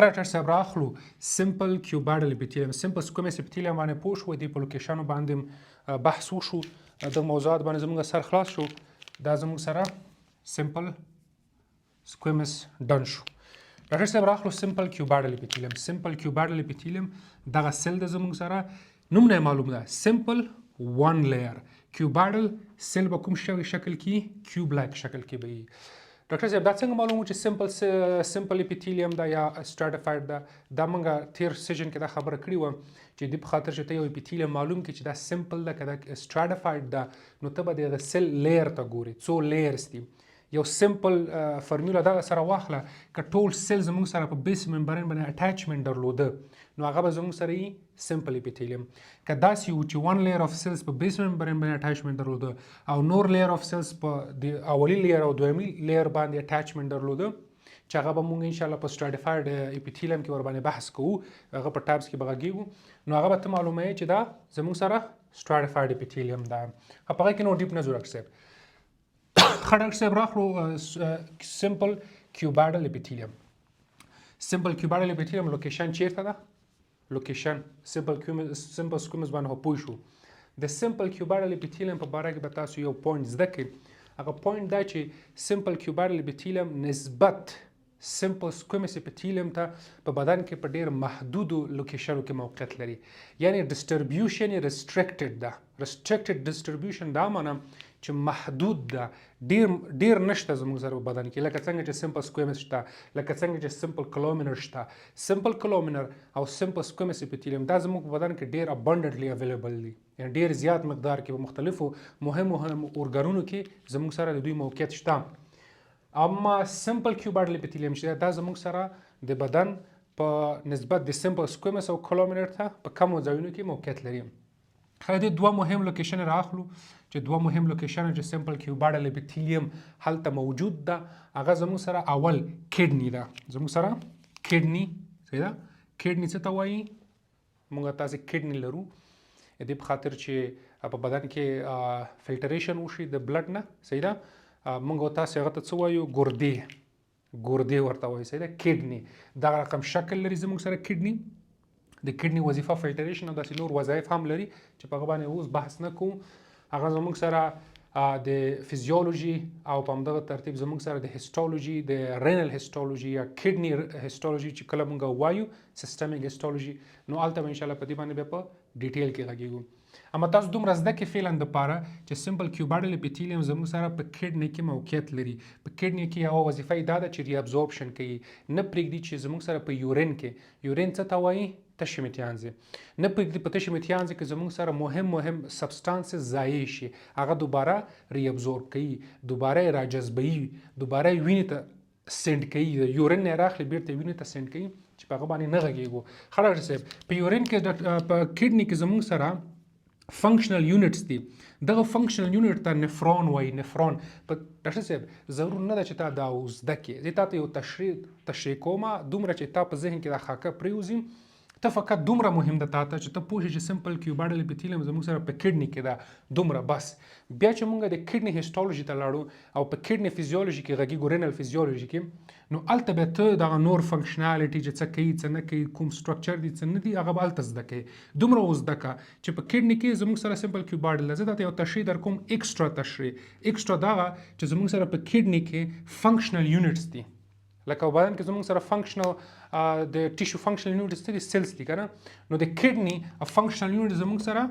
خره ډاکټر صاحب راخلو سمپل کیوبایډل اپیتیلیم سمپل سکویمس اپیتیلیم باندې پوه شو د په لوکیشنو باندې بحث وشو د موضوعات باندې زموږ سر خلاص شو دا زموږ سره سمپل سکویمس ډن شو ډاکټر صاحب راخلو سمپل کیوبایډل اپیتیلیم سمپل کیوبایډل اپیتیلیم دغه سیل د زموږ سره نوم نه معلوم ده سمپل ون لیر کیوبایډل سیل به کوم شکل کې کیوب لایک شکل کې به وي ډاکټر صاحب دا څنګه معلومه چې سمپل اپیتیلیم دا یا سټراټیفاید دا موږ تیر سیشن کې دا خبره کړې وه چې د په خاطر چې ته یو اپیتیلیم معلوم کړي چې دا سمپل ده که دا سټراټیفاید ده نو ته به د سیل لیر ته ګورې څو لیرز دي یو سمپل فرموله دغه سره واخله که ټول سیل زموږ سره په بیس ممبرین باندې اټیچمنټ درلوده نو هغه به زموږ سره یي سمپل اپیتیلیم که داسې وو چې ون لیر اف سیلز په بیس ممبرین باندې اټیچمنټ درلوده او نور لیر اف سیلز په د اولي لیر او دویمي لیر باندې اټیچمنټ درلوده چې هغه به مونږ انشاءالله په سټراټیفاید اپیتیلیم کې ور باندې بحث کوو هغه په ټابس کې به غږیږو نو هغه به ته معلوموي چې دا زموږ سره سټراټیفاید اپیتیلیم ده په هغه کې نو ډیپ نه ځو ډاکټر صاحب ډاکټر صاحب راخلو سمپل کیوبایډل اپیتیلیم سمپل کیوبایډل اپیتیلیم لوکیشن چیرته ده لوکیشن سمپل سکویمس باندې پوه شو د سمپل کیوبایډل اپیتیلیم په باره کې به تاسو یو پوینټ زده کړئ هغه پوینټ دا چې سمپل کیوبایډل اپیتیلیم نسبت سمپل سکویمس اپیتیلیم ته په بدن کې په ډېر محدودو لوکیشنو کې موقعیت لري یعنی ډسټربیوشن یې ریسټریکټډ ده ریسټریکټډ ډسټربیوشن دا معنی چې محدود ده ډیر نشته زموږ سره په بدن کې لکه څنګه چې سمپل سکویمس شته لکه څنګه چې سمپل کلومینر شته سمپل کلومینر او سمپل سکویمس اپیتیلیم دا زموږ په بدن کې ډیر ابانډنټلی اویلیبل دي یعنی ډیر زیات مقدار کې په مختلفو مهم اورګانونو کې زموږ سره د دوی موقعیت شته اما سمپل کیوبایډل اپیتیلیم چې دا زموږ سره د بدن په نسبت د سمپل سکویمس او کلومینر ته په کمو ځایونو کې موقعیت لري خو د دوه مهم لوکیشن راخلو چې دوه مهم لوکیشن چې سمپل کیوبایډل اپیتیلیم هلته موجود ده هغه زموږ سره اول کډنی ده زموږ سره کډنی صحیح ده کډنی څه ته وایي موږ تاسې کډنی لرو د دې په خاطر چې په بدن کې فلټریشن وشي د بلډ نه صحیح ده موږ تاسې هغه ته څه وایو ګردې ورته وایي صحیح ده کډنی دغه رقم شکل لري زموږ سره کډنی د کډنی وظیفه فلټریشن او داسې نور وظایف هم لري چې په هغه باندې اوس بحث نه کوو هغه زموږ سره د فیزیولوژي او په همدغه ترتیب زموږ سره د هیسټولوژي د رینل هیسټولوژي یا کډنی هیسټولوژي چې کله موږ وایو سیستمیک هیسټولوژي نو هلته به انشاءالله په دې باندې بیا په ډیټیل کې غږیږو اما تاسو دومره زده کې فعلا دپاره چې سمپل کیوبایډل اپیتیلیم زموږ سره په کډنی کې موقعیت لري په کډنی کې یوه وظیفه یې دا ده چې ریابزوربشن کوي نه پرېږدي چې زموږ سره په یورین کې یورین څه ته وایي تشې میتیانځې نه پرېږدي په تشې میتیانځې کې زموږ سره مهم سبسټانسز ضایع شي هغه دوباره ریابزورب کوي دوباره یې راجذبوي دوباره یې وینې ته سینډ کوي د یورین نه یې راخلي بیرته یې وینې ته سینډ کوي چې په هغه باندې نه غږېږو ښه ډاکټر صاحب په یورین کې په کډني کې زموږ سره فنکشنل یونټس دي دغه فنکشنل یونټ ته نفرون وایي نفرون په ډاکټر صاحب ضرور نه ده چې تا دا زده کړې زه تا ته یو تشریح کومه دومره چې تا په ذهن کې دا خاکه پرېوځي ته فقط دومره مهم ده تا ته چې ته پوه شې چې سمپل کیوبایډل اپیتیلیم زموږ سره په کډني کې ده دومره بس بیا چې موږ د کډني هیسټولوژي ته لاړو او په کډني فیزیولوژي کې غږیږو رینل فیزیولوژي کې نو هلته بیا ته دغه نور فنکشنالټي چې څه کوي څه نه کوي کوم سټرکچر دي څه نه دي هغه به هلته زده کوې دومره وزده که چې په کډني کې زموږ سره سمپل کیوبایډل ده زه درته یو تشریح در کوم ایکسټرا تشریح ایکسټرا دغه چې زموږ سره په کډني کې فنکشنل یونټس دي لکه په بدن کې زموږ سره فنکشنل د ټیشو فنکشنل یونټس دي سیلز دي که نه نو د کډني فنکشنل یونټ زموږ سره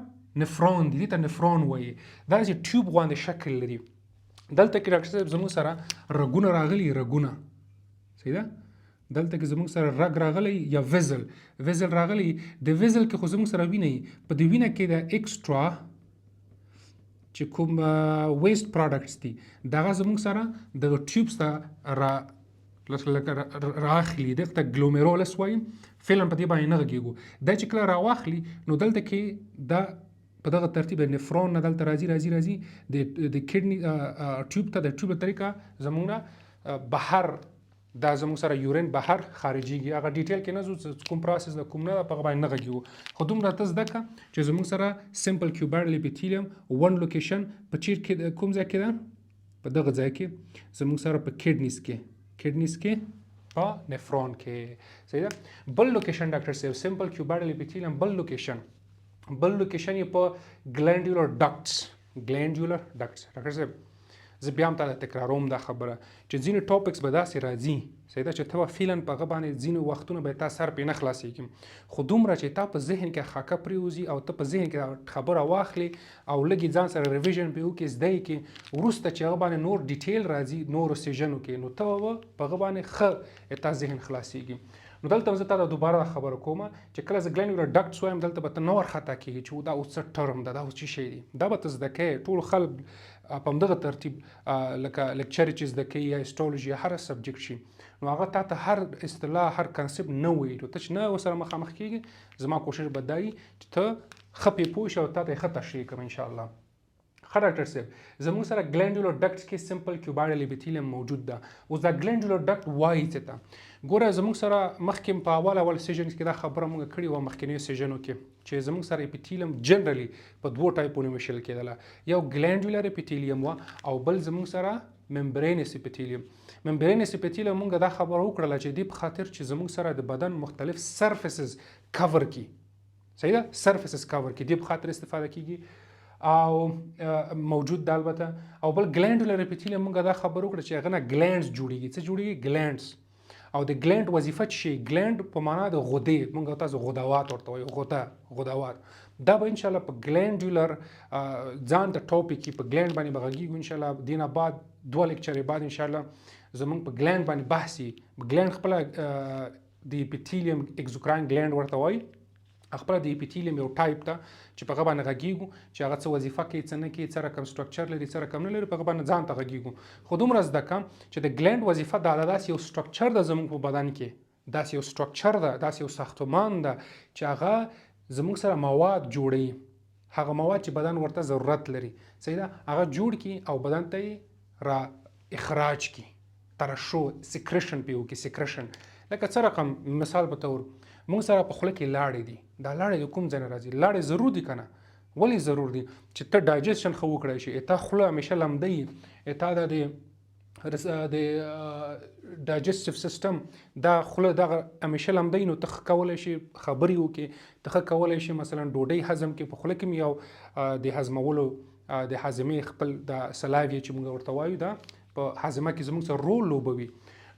نفرون دي دې ته نفرون وایي دا چې ټیوب غوندې شکل لري دلته کې ډاکټر صاحب زموږ سره رګونه راغلي رګونه صحیح ده دلته کې زموږ سره رګ راغلی یا ویزل راغلی د ویزل کې خو زموږ سره وینه وي په دې وینه کې د ایکسټرا چې کوم ویسټ پروډکټس دي دغه زموږ سره دغه ټیوبس ته راخلي دغه ته ګلومیرولس وایي فعلا په دې باندې نه غږېږو دا چې کله راواخلي نو دلته کې دا په دغه ترتیب د نفرون نه دلته راځي د کډني ټیوب ته د ټیوب له طریقه زموږ نه بهر دا زموږ سره یورین بهر خارجيږي هغه ډیټیل کې نه ځو کوم پروسس د کوم نه په هغه باندې نه غږیږو خو دومره ته زده کړه چې زموږ سره سمپل کیوبایډل اپیتیلیم ون لوکیشن په چیر کې کوم ځای کې ده په دغه ځای کې زموږ سره په کډنیز کې په نفرون کې صحیح ده. بل لوکیشن ډاکټر صاحب سمپل کیوبایډل اپیتیلیم بل لوکیشن یې په ګلینډولر ډکټس ډاکټر صاحب زه بیا هم تا ته تکراروم دا خبره چې ځینې ټاپکس به داسې راځي صحیح ده چې ته به فعلا په هغه باندې ځینې وختونه به تا سر پرې نه خلاصېږي خو دومره چې تا په ذهن کې خاکه پرېوځي او ته په ذهن کې خبره واخلې او لږې ځان سره ریویژن پرې وکړې زده یې کړې وروسته چې هغه باندې نور ډیټیل راځي نورو سیژنو کې نو ته به په هغه باندې ښه تا ذهن خلاصېږي. نو دلته زه تا ته دوباره خبره کوم چې کله زه ګلینډولر ډکټس وایم دلته به ته نه ورخطا کېږي چې دا اوس څه ټرم ده دا اوس څه شی دی دا به ته زده کوې ټول خلک په همدغه ترتیب لکه لیکچر چې زده کوي یا هیسټولوژي یا هر سبجیکټ شي نو هغه تا ته هر اصطلاح هر کنسپټ نه وایي نو ته چې نه ورسره مخامخ کېږي زما کوشش به دا وي چې ته ښه پرې پوه شې او تا ته یې ښه تشریح کړم انشاءالله. ښه ډاکټر صاحب زموږ سره ګلینډولر ډکټس کې سمپل کیوبایډل اپیتیلیم موجود ده. اوس دا ګلینډولر ډکټ وایي څه ته ګوره زموږ سره مخکې په اول سیژنز کې دا خبره موږ کړې وه مخکینیو سیژنو کې چې زموږ سره اپیتیلیم جنرالي په دوو ټایپونو ویشل کېدله یو ګلینډولر اپیتیلیم وه او بل زموږ سره ممبرینس اپیتیلیم. ممبرینس اپیتیلیم موږ دا خبره وکړله چې دې په خاطر چې زموږ سره د بدن مختلف سرفیسز کور کړي صحیح ده سرفیسز کور کړي دې په خاطر استفاده کېږي او موجود ده البته او بل ګلینډولر اپیتیلیم موږ دا خبره وکړه چې هغه نه ګلینډز جوړیږي څه جوړیږي ګلینډز او د ګلینډ وظیفه څه شي ګلینډ په معنا د غدې موږ تاسو غدوات ورته وایو غدوات دا به انشاءالله په ګلینډولر ځان ته ټاپک په ګلینډ باندې به غږیږو انشاءالله دینه بعد 2 لیکچرې بعد انشاءالله زموږ په ګلینډ باندې بحث وي ګلینډ خپله د اپیتیلیم اکزوکراین ګلینډ ورته وایي خپل د اپیتیلیم یو ټایپ ته چې په هغه باندې غږیږو چې هغه څه وظیفه کوي څه نه کوي څه رقم سټرکچر لري څه رقم نه لري په هغه باندې ځان ته غږیږو خو دومره زده کړم چې د ګلینډ وظیفه دا داسې یو سټرکچر ده زموږ په بدن کې داسې یو سټرکچر ده داسې یو ساختمان ده چې هغه زموږ سره مواد جوړوي هغه مواد چې بدن ورته ضرورت لري صحیح ده هغه جوړ کړي او بدن ته یې را اخراج کړي ترشح سیکریشن پې وکړي سیکریشن لکه څه رقم مثال په تور موږ سره په خوله کې لاړې دي دا لاړې د کوم ځای نه راځي لاړې ضرور دي که نه ولې ضرور دي چې ته ډایجسشن ښه وکړی شي تا خوله همیشه لمده تا د ډایجسټیو سیستم دا خوله دغه همیشه لمده نو ته ښه کولی شي خبرې وکړې ته ښه کولی شي مثلا ډوډۍ هضم کې په خوله کې م یو د هضمولو د هاضمې خپل د سلایوي چې موږ ورته وایو دا په هاضمه کې زموږ سره رول لوبوي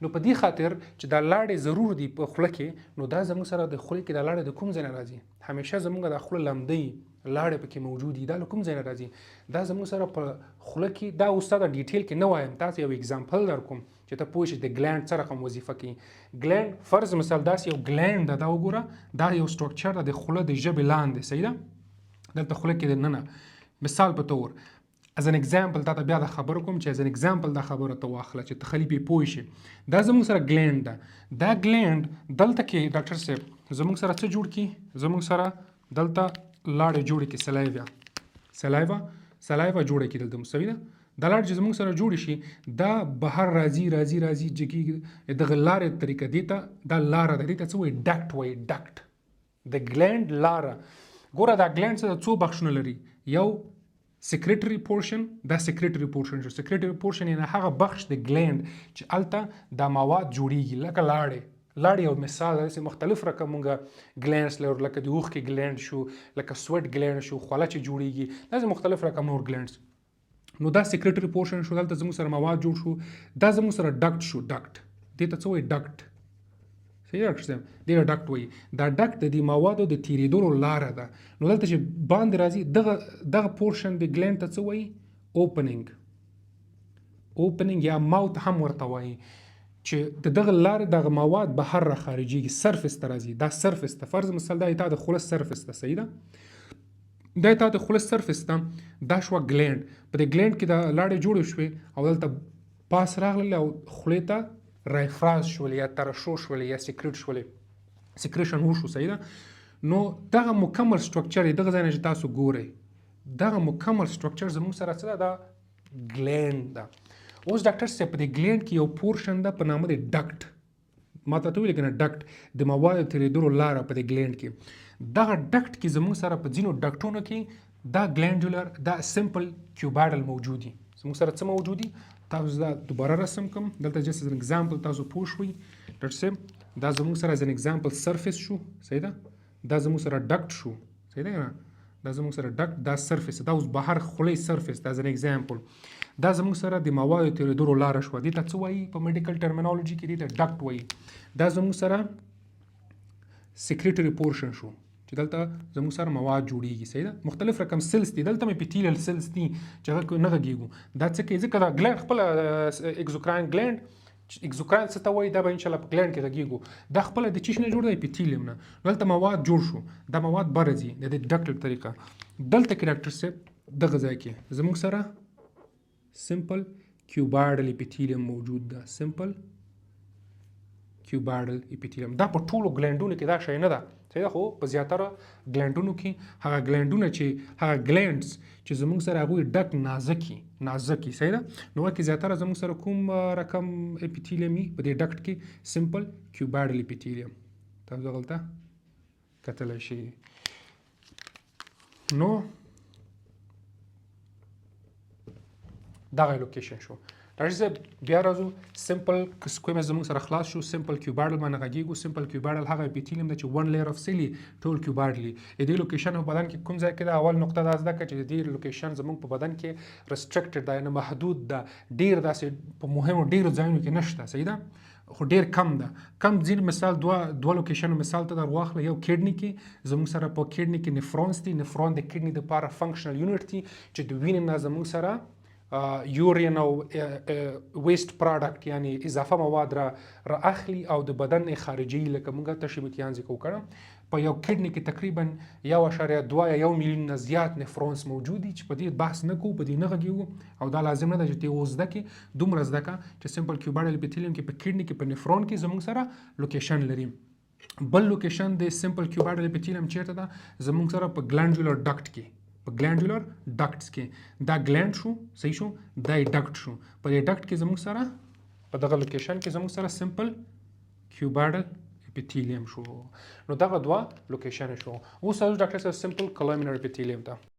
نو په دې خاطر چې دا لاړې ضرور دي په خوله کې نو دا زموږ سره د خولې کې دا لاړې د کوم ځای نه راځي همیشه زموږ د خوله لمدې لاړې پکې موجود دي دا له کوم ځای نه راځي دا زموږ سره په خوله کې دا اوس تا د ډیټیل کې نه وایم تاسو یو اگزامپل در کوم چې ته پوه شئ د ګلینډ څه رقم وظیفه کوي ګلینډ فرض مثال داسې یو ګلینډ ده دا وګوره دا یو سټرکچر ده د خوله د ژبې لاندې صحیح ده دلته خوله کې دننه مثال په تور از ان اگزامپل تا ته بیا دا خبره کوم چې از ان اگزامپل دا خبره ته واخله چې ته خلی پې پوه شي دا زموږ سره ګلینډ ده دا ګلینډ دلته کې ډاکټر صاحب زموږ سره څه جوړ کړي زموږ سره دلته لاړې جوړې کړي سلایوا جوړه کړي دلته صحیح ده دا لاړې چې زموږ سره جوړې شي دا بهر راځي چې دغه لارې طریقه دې ته دا لاره ده دې ته څه وایي ډکټ وایي ډکټ د ګلینډ لاره ګوره دا ګلینډ څه څو بخشونه لري یو سیکریټري پورشن دا سیکریټري پورشن شو سیکریټري پورشن یعنی هغه بخش د ګلینډ چې هلته دا مواد جوړیږي لکه لاړې یو مثال داسې مختلف رقم مونږه ګلینډس لرو لکه د اوښکې ګلینډ شو لکه سویټ ګلینډ شو خوله چې جوړیږي داسې مختلف رقم نور ګلینډس نو دا سیکریټري پورشن شو دلته زموږ سره مواد جوړ شو دا زموږ سره ډکټ شو ډکټ دې ته څه وایي ډکټ صحیح ډاکټر صاحب دې ډکټ وایي دا ډکټ د دې موادو د تېرېدلو لاره ده نو دلته چې باندې راځي دغه پورشن د ګلینډ ته څه وایي اوپننګ یا ماوت هم ورته وایي چې د دغه لارې دغه مواد بهر را خارجېږي سرفس ته راځي دا سرفس ته فرض مثال دا تا د خوله سرفس ته صحیح ده دا تا د خوله سرفس ته دا شوه ګلینډ په دې ګلینډ کې دا لاړې جوړې شوې او دلته پاس راغلل او خولې ته رایفراز شول یا ترشح شول یا سیکریشن وشو صحیح ده نو دغه مکمل سټرکچر دغه ځای نه چې تاسو ګورئ دغه مکمل سټرکچر زموږ سره څه ده دا ګلینډ ده اوس ډاکټر صاحب په دې ګلینډ کې یو پورشن ده په نامه د ډکټ ما ته ویل کنه ډکټ د موادو تېرېدلو لاره په دې ګلینډ کې دغه ډکټ کې زموږ سره په ځینو ډکټونو کې دا ګلینډولر دا سمپل کیوبایډل موجود دي زموږ سره څه موجود دي تاسو دا دوباره رسم کوم دلته جست از اگزامپل تاسو پوه شوئ ډاکټر صاحب دا زموږ سره از اگزامپل سرفیس شو صحیح ده دا زموږ سره ډکټ شو صحیح ده نه دا زموږ سره ډکټ دا سرفیس دا اوس بهر خولۍ سرفیس دا از اگزامپل دا زموږ سره د موادو تېرېدلو لاره شوه دې ته څه وایي په میډیکل ټرمینالوجي کې دې ته ډکټ وایي دا زموږ سره سیکریټري پورشن شو چې دلته زموږ سره مواد جوړیږي صحیح ده مختلف رقم سیلز دي دلته مې اپیتیلیل سیلز دي چې هغه نه غږیږو دا څه کوي ځکه دا ګلینډ خپل اکزوکراین ګلینډ اکزوکراین څه ته وایي دا به انشاءالله په ګلینډ کې غږیږو دا خپله د چیش نه جوړ دی اپیتیلیوم نه دلته مواد جوړ شو دا مواد بره ځي د دې ډکټ طریقه دلته کې ډاکټر صاحب دغه ځای کې زموږ سره سمپل کیوبایډل اپیتیلیوم موجود ده سمپل کیوبایډل اپیتیلیوم دا په ټولو ګلینډونو کې دا شی نه ده صحیح ده خو په زیاتره ګلینډونو کې هغه ګلینډونه چې هغه ګلینډز چې زموږ سره هغوی ډک نازکي صحیح ده نو کې زیاتره زموږ سره کوم رقم اپیتیلیوم وي په دې ډکټ کې سمپل کیوبایډل اپیتیلیوم تاسو دغلته کتلی شئ نو دغه لوکیشن شو ډاکټر صاحب بیا راځو سمپل سکویمس زموږ سره خلاص شو سمپل کیوبایډل باندې غږیږو سمپل کیوبایډل هغه اپیتیلیوم ده چې ون لیر اف سیل ټول کیوبایډل د دې لوکیشن په بدن کې کوم ځای کې ده اول نقطه دا زده کړه چې د دې لوکیشن زموږ په بدن کې ریسټریکټډ ده یعنې محدود ده ډېر داسې په مهمو ډېرو ځایونو کې نشته صحیح ده خو ډېر کم ده کم ځینې مثال دوه لوکیشن مثال ته در واخله یو کډني کې زموږ سره په کډني کې نفرونز دي نفرون د کډني دپاره فنکشنل یونټ دي چې د وینې نه زموږ سره یورین او ویسٹ پروډکټ یعنی اضافه مواد را اخلي او د بدن خارجي لکه موږ تشمیتیان ذکر وکړم په یو کډني کې تقریبا 1.2 یا 1 میلیون نه زیات نفرونز موجود دي چې په دې بحث نه کوو په دې نه غږیږو او دا لازم نه ده چې ته اوس زده کړې دومره زده کړه چې سمپل کیوبایډل اپیتیلیوم کې په کډني کې په نفرون کې زموږ سره لوکیشن لري بل لوکیشن د سمپل کیوبایډل اپیتیلیوم چیرته ده زموږ سره په ګلانډولر ډکټ کې په ګلانډولر ډکټس کې دا ګلانډ شو صحیح شو دا ډکټ شو په دې ډکټ کې زموږ سره په دغه لوکیشن کې زموږ سره سمپل کیوبایډل اپیتیلیوم شو نو دغه دوه لوکیشن شو اوس ډاکټر صاحب سمپل کولومینر اپیتیلیوم ته